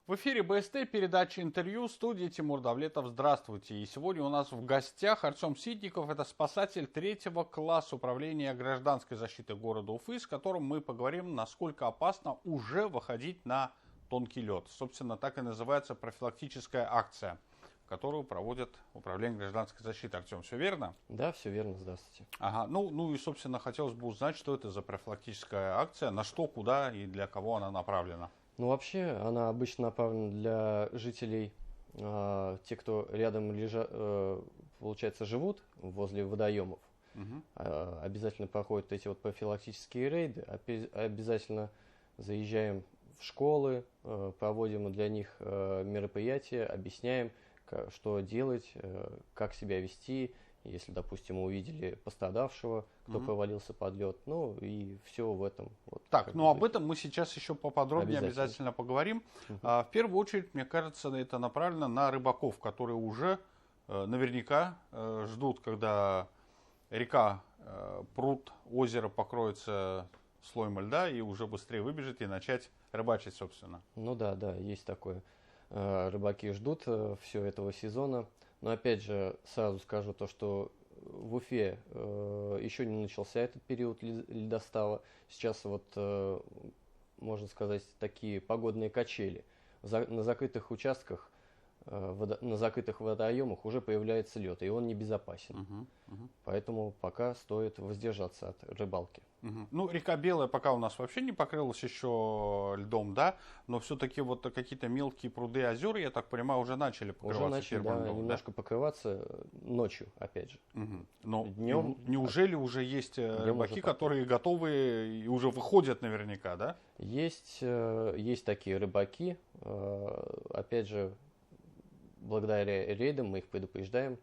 В эфире БСТ, передача интервью, студии Тимур Давлетов. Здравствуйте. И сегодня у нас в гостях Артем Ситников, это спасатель 3-го класса управления гражданской защиты города Уфы, с которым мы поговорим, насколько опасно уже выходить на тонкий лед. Собственно, так и называется профилактическая акция, которую проводит Управление гражданской защиты. Артем, все верно? Да, все верно, здравствуйте. Ага, ну и, собственно, хотелось бы узнать, что это за профилактическая акция, на что, куда и для кого она направлена. Ну, вообще, она обычно направлена для жителей, те, кто рядом получается, живут возле водоемов. Угу. Обязательно проходят эти вот профилактические рейды, обязательно заезжаем в школы, проводим для них мероприятия, объясняем, что делать, как себя вести, если, допустим, мы увидели пострадавшего, кто провалился под лед, ну и все в этом. Вот, так, ну об этом мы сейчас еще поподробнее обязательно поговорим. В первую очередь, мне кажется, это направлено на рыбаков, которые уже наверняка ждут, когда река, пруд, озеро покроется слоем льда и уже быстрее выбежит и начать рыбачить, собственно. Ну да, есть такое. Рыбаки ждут все этого сезона. Но опять же, сразу скажу то, что в Уфе еще не начался этот период ледостава. Сейчас вот, можно сказать, такие погодные качели. На закрытых участках, на закрытых водоемах уже появляется лед, и он небезопасен. Поэтому пока стоит воздержаться от рыбалки. Ну, река Белая пока у нас вообще не покрылась еще льдом, да, но все-таки вот какие-то мелкие пруды и озера, я так понимаю, уже начали покрываться. Уже начали, да, немножко покрываться ночью, опять же. Но днем, неужели уже есть рыбаки, которые готовы и уже выходят наверняка, да? Есть такие рыбаки, опять же, благодаря рейдам мы их предупреждаем.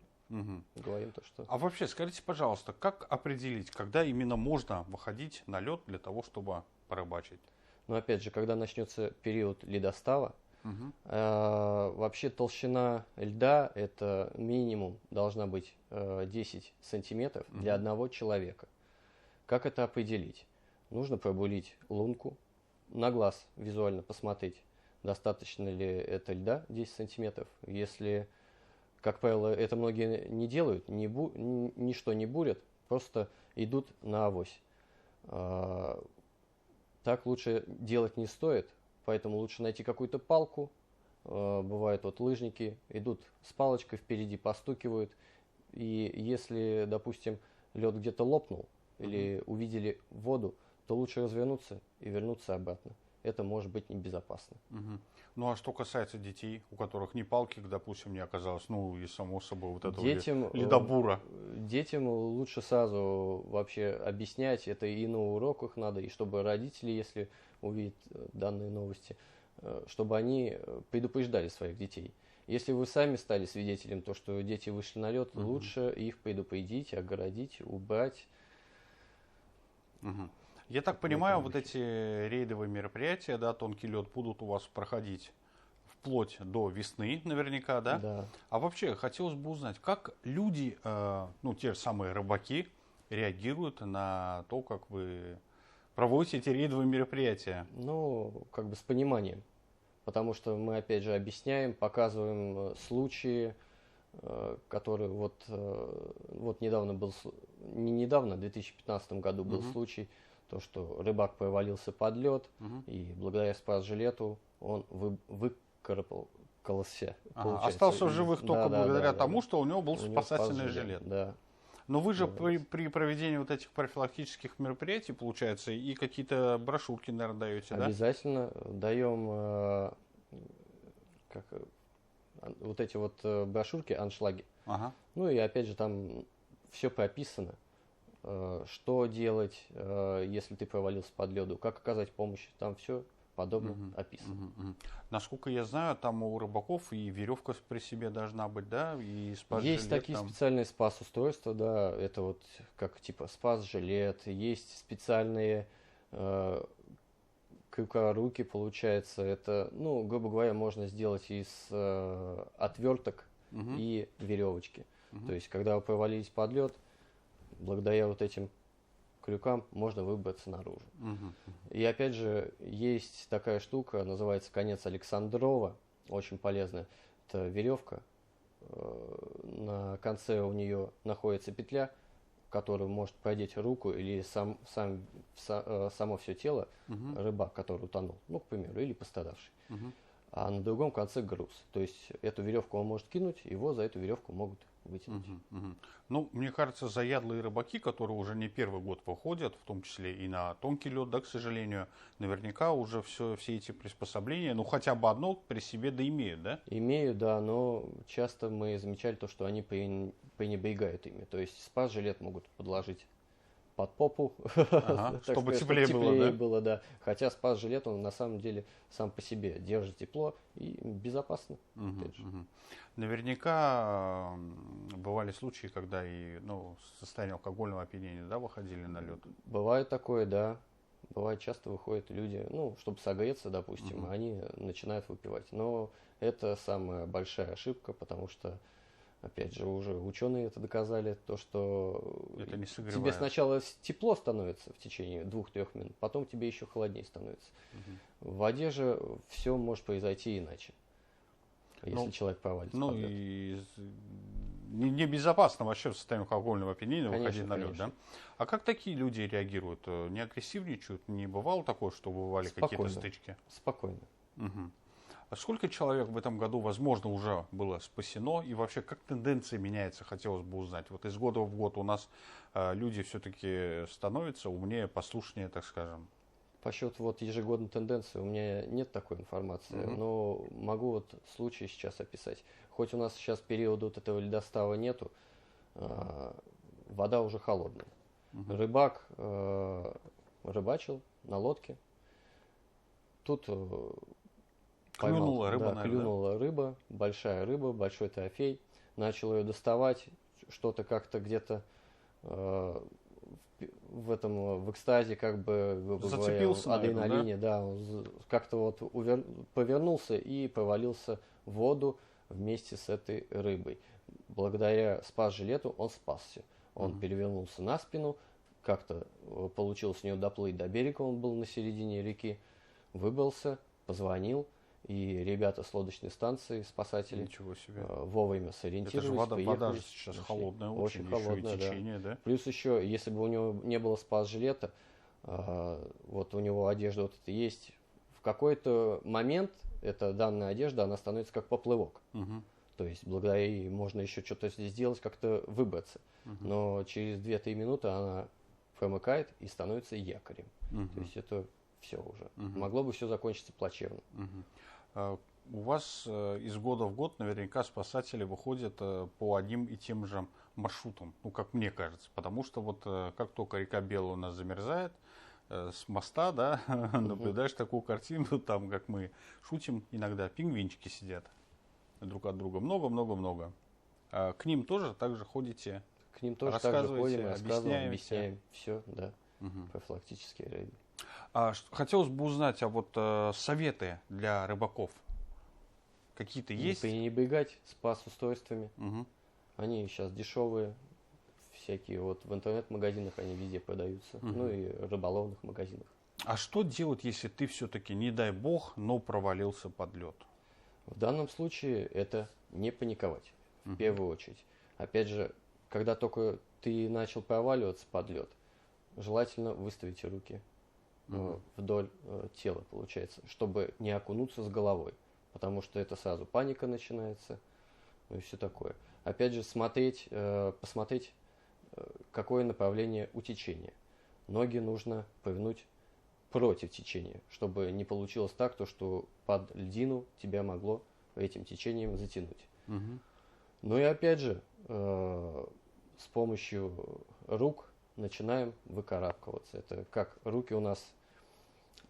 Говорим то, что... А вообще, скажите, пожалуйста, как определить, когда именно можно выходить на лед для того, чтобы порыбачить? Ну, опять же, когда начнется период ледостава, вообще толщина льда, это минимум должна быть 10 сантиметров для одного человека. Как это определить? Нужно пробурить лунку, на глаз визуально посмотреть, достаточно ли это льда 10 сантиметров. Если... Как правило, это многие не делают, ничто не бурят, просто идут на авось. Так лучше делать не стоит, поэтому лучше найти какую-то палку. Бывают вот лыжники, идут с палочкой впереди, постукивают. И если, допустим, лед где-то лопнул или увидели воду, то лучше развернуться и вернуться обратно. Это может быть небезопасно. Ну а что касается детей, у которых ни палки, допустим, не оказалось, ну и само собой вот этого ледобура. Детям лучше сразу вообще объяснять, это и на уроках надо, и чтобы родители, если увидят данные новости, чтобы они предупреждали своих детей. Если вы сами стали свидетелем того, что дети вышли на лед, лучше их предупредить, огородить, убрать. Я так понимаю, вот эти рейдовые мероприятия, да, тонкий лед, будут у вас проходить вплоть до весны наверняка, да? Да. А вообще, хотелось бы узнать, как люди, ну, те же самые рыбаки, реагируют на то, как вы проводите эти рейдовые мероприятия? Ну, как бы с пониманием. Потому что мы, опять же, объясняем, показываем случаи, которые вот недавно был, не недавно, в 2015 году был случай, то, что рыбак провалился под лед, и благодаря спас-жилету он выкарабкался. Остался в живых только благодаря тому, что у него был спасательный жилет. Да. Но вы же при проведении вот этих профилактических мероприятий, получается, и какие-то брошюрки, наверное, даете, да? Обязательно даем вот эти вот брошюрки, аншлаги. Ну и опять же там все прописано. Что делать, если ты провалился под лёду, как оказать помощь, там все подобно описано. Насколько я знаю, там у рыбаков и веревка при себе должна быть, да, и спас-жилет. Есть такие специальные спас-устройства, да, это вот как типа спас-жилет, есть специальные крюкоруки, получается, это, ну, грубо говоря, можно сделать из отверток и веревочки. То есть, когда вы провалились под лед, благодаря вот этим крюкам можно выбраться наружу. И опять же, есть такая штука, называется конец Александрова, очень полезная. Это веревка, на конце у нее находится петля, в которую может продеть руку или само все тело рыбак, который утонул, ну, к примеру, или пострадавший. А на другом конце груз. То есть эту веревку он может кинуть, его за эту веревку могут вытянуть. Ну, мне кажется, заядлые рыбаки, которые уже не первый год выходят, в том числе и на тонкий лед, да, к сожалению, наверняка уже все эти приспособления, ну, хотя бы одно при себе да имеют, да? Имеют, да, но часто мы замечали то, что они пренебрегают ими. То есть спас-жилет могут подложить под попу, чтобы теплее было, да. Хотя спас-жилет, он на самом деле сам по себе держит тепло и безопасно. Наверняка бывали случаи, когда и в состоянии алкогольного опьянения, да, выходили на лед. Бывает такое, да. Бывает, часто выходят люди, чтобы согреться, допустим, они начинают выпивать. Но это самая большая ошибка, потому что, опять же, уже ученые это доказали, то, что это не тебе сначала тепло становится в течение 2-3 минут, потом тебе еще холоднее становится. В воде же все может произойти иначе, если человек провалится под лед. И небезопасно вообще в состоянии алкогольного опьянения выходить на лед, да? А как такие люди реагируют? Не агрессивничают? Не бывало такое, что бывали какие-то стычки? Спокойно. А сколько человек в этом году, возможно, уже было спасено? И вообще, как тенденция меняется, хотелось бы узнать. Вот из года в год у нас люди все-таки становятся умнее, послушнее, так скажем. По счету ежегодной тенденции у меня нет такой информации, но могу случай сейчас описать. Хоть у нас сейчас периода этого ледостава нету, вода уже холодная. Рыбак рыбачил на лодке. Тут клюнула рыба, большая рыба, большой трофей. Начал ее доставать, что-то как-то где-то в экстазе, грубо говоря, в адреналине, да, он как-то повернулся и повалился в воду вместе с этой рыбой. Благодаря спас-жилету он спасся. Он перевернулся на спину, как-то получилось у него доплыть до берега, он был на середине реки, выбрался, позвонил, и ребята с лодочной станции, спасатели, вовремя сориентировались. Это же вода же сейчас холодная, очень холодная, течение, да? Плюс еще, если бы у него не было спас-жилета, у него одежда это есть, в какой-то момент эта данная одежда, она становится как поплывок. То есть благодаря ей можно еще что-то здесь сделать, как-то выбраться. Но через 2-3 минуты она промыкает и становится якорем. То есть это все уже. Могло бы все закончиться плачевно. У вас из года в год наверняка спасатели выходят по одним и тем же маршрутам, как мне кажется. Потому что как только река Белая у нас замерзает, с моста, да, наблюдаешь такую картину, там, как мы шутим, иногда пингвинчики сидят друг от друга. Много-много-много. К ним тоже также ходите? К ним тоже так же ходим, рассказываем, объясняем. Все, да, профилактические рейды. Хотелось бы узнать, советы для рыбаков какие-то есть? Не пренебрегать спас-устройствами. Они сейчас дешевые, всякие в интернет-магазинах они везде продаются, и рыболовных магазинах. А что делать, если ты все-таки, не дай бог, но провалился под лед? В данном случае это не паниковать, в первую очередь. Опять же, когда только ты начал проваливаться под лед, желательно выставить руки вдоль тела, получается, чтобы не окунуться с головой, потому что это сразу паника начинается, и все такое. Опять же, посмотреть, какое направление у течения. Ноги нужно повернуть против течения, чтобы не получилось так, что под льдину тебя могло этим течением затянуть. Ну и опять же, с помощью рук начинаем выкарабкиваться. Это как руки у нас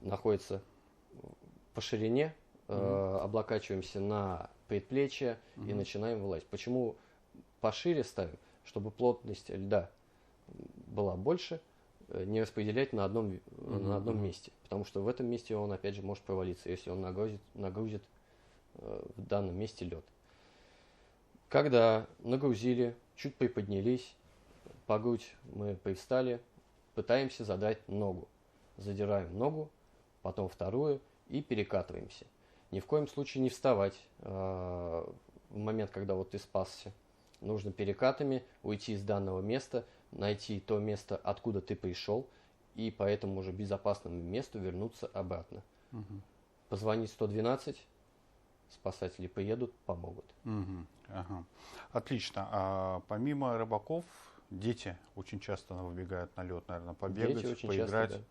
находятся по ширине, облокачиваемся на предплечье и начинаем вылазить. Почему пошире ставим? Чтобы плотность льда была больше, не распределять на одном месте. Потому что в этом месте он опять же может провалиться, если он нагрузит в данном месте лед. Когда нагрузили, чуть приподнялись, по грудь мы привстали, пытаемся задрать ногу. Задираем ногу, потом вторую и перекатываемся. Ни в коем случае не вставать в момент, когда вот ты спасся. Нужно перекатами уйти с данного места, найти то место, откуда ты пришел, и по этому уже безопасному месту вернуться обратно. Позвонить 112, спасатели приедут, помогут. Ага. Отлично. А помимо рыбаков, дети очень часто выбегают на лед, наверное, побегать, Дети очень поиграть. часто,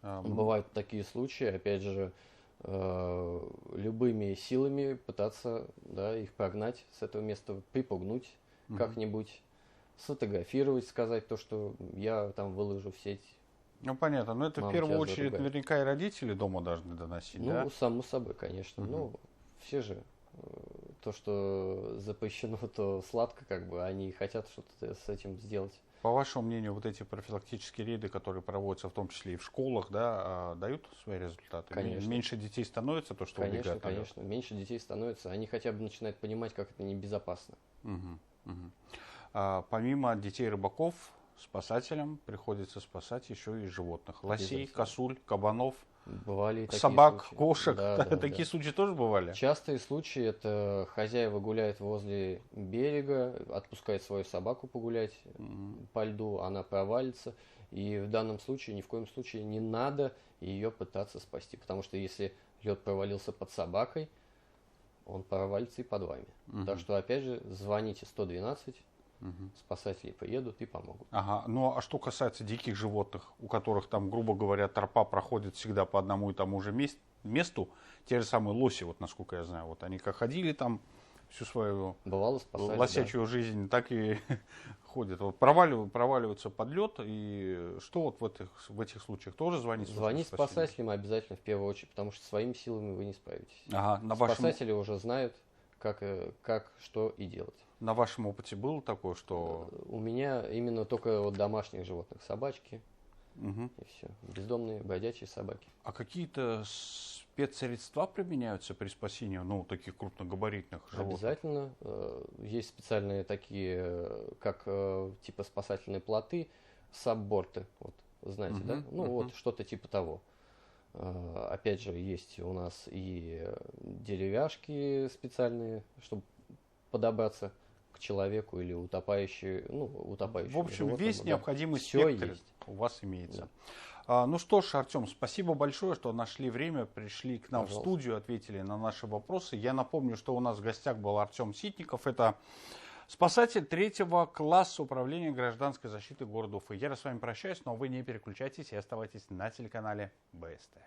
да. Бывают такие случаи, опять же, любыми силами пытаться, да, их прогнать с этого места, припугнуть как-нибудь, сфотографировать, сказать то, что я там выложу в сеть. Ну, понятно. Но это в первую очередь наверняка и родители дома должны доносить, ну, да? Ну, само собой, конечно. Ну, все же то, что запрещено, то сладко, как бы, они хотят что-то с этим сделать. По вашему мнению, вот эти профилактические рейды, которые проводятся в том числе и в школах, да, дают свои результаты? Конечно. Меньше детей становится, то, что убегают? Конечно. Меньше детей становится. Они хотя бы начинают понимать, как это небезопасно. Помимо детей рыбаков, спасателям приходится спасать еще и животных. Лосей, косуль, кабанов, бывали такие собак, случаи. кошек. Да, такие случаи тоже бывали? Частые случаи — это хозяева гуляют возле берега, отпускают свою собаку погулять по льду, она провалится. И в данном случае ни в коем случае не надо ее пытаться спасти. Потому что если лед провалился под собакой, он провалится и под вами. Так что, опять же, звоните 112, спасатели приедут и помогут. Ага. Ну а что касается диких животных, у которых там, грубо говоря, тропа проходит всегда по одному и тому же месту, те же самые лоси, вот насколько я знаю, вот они как ходили там всю свою лосячую жизнь, так и ходят. Вот проваливаются под лед, и что вот в этих случаях тоже звонить? Звонить спасателям обязательно в первую очередь, потому что своими силами вы не справитесь. Ага, спасатели уже знают, как, что и делать. На вашем опыте было такое, что... У меня именно только вот домашних животных, собачки и все. Бездомные, бродячие собаки. А какие-то спецсредства применяются при спасении, ну, таких крупногабаритных животных? Обязательно. Есть специальные такие, как типа спасательные плоты, сабборты, вот, знаете, да? Ну, вот что-то типа того. Опять же, есть у нас и деревяшки специальные, чтобы подобраться к человеку или утопающему. В общем, весь необходимый спектр есть. У вас имеется. Да. Ну что ж, Артем, спасибо большое, что нашли время, пришли к нам в студию, ответили на наши вопросы. Я напомню, что у нас в гостях был Артем Ситников. Это спасатель 3-го класса управления гражданской защиты города Уфы. Я с вами прощаюсь, но вы не переключайтесь и оставайтесь на телеканале БСТ.